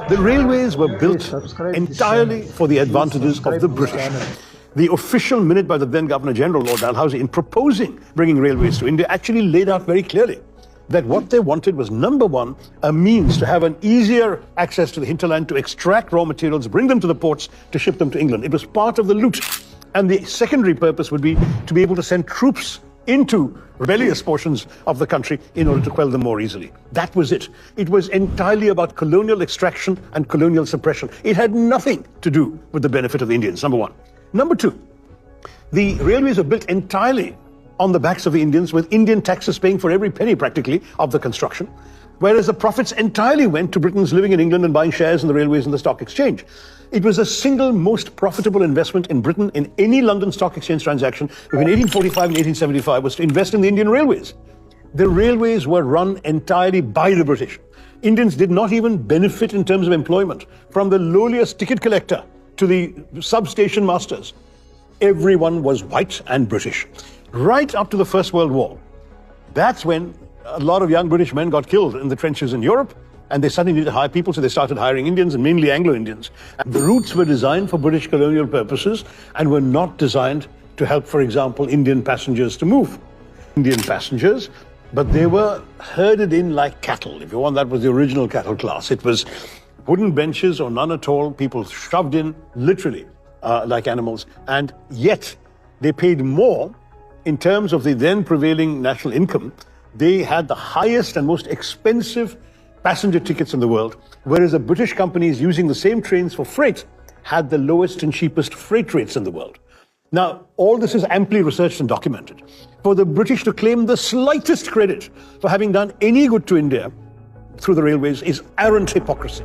The railways were built entirely for the advantages of the British. The official minute by the then Governor-General, Lord Dalhousie, in proposing bringing railways to India, actually laid out very clearly that what they wanted was, number one, a means to have an easier access to the hinterland, to extract raw materials, bring them to the ports, to ship them to England. It was part of the loot. And the secondary purpose would be to be able to send troops into rebellious portions of the country in order to quell them more easily. That was it. It was entirely about colonial extraction and colonial suppression. It had nothing to do with the benefit of the Indians, number one. Number two, the railways were built entirely on the backs of the Indians, with Indian taxes paying for every penny practically of the construction, whereas the profits entirely went to Britons living in England and buying shares in the railways and the stock exchange. It was the single most profitable investment in Britain in any London Stock Exchange transaction between 1845 and 1875 was to invest in the Indian railways. The railways were run entirely by the British. Indians did not even benefit in terms of employment, from the lowliest ticket collector to the substation masters. Everyone was white and British. Right up to the First World War. That's when a lot of young British men got killed in the trenches in Europe, and they suddenly needed to hire people, so they started hiring Indians, and mainly Anglo-Indians. And the routes were designed for British colonial purposes and were not designed to help, for example, Indian passengers to move. Indian passengers, but they were herded in like cattle. If you want, that was the original cattle class. It was wooden benches or none at all, people shoved in literally like animals, and yet they paid more in terms of the then prevailing national income. They had the highest and most expensive passenger tickets in the world, whereas the British companies using the same trains for freight had the lowest and cheapest freight rates in the world. Now, all this is amply researched and documented. For the British to claim the slightest credit for having done any good to India through the railways is arrant hypocrisy.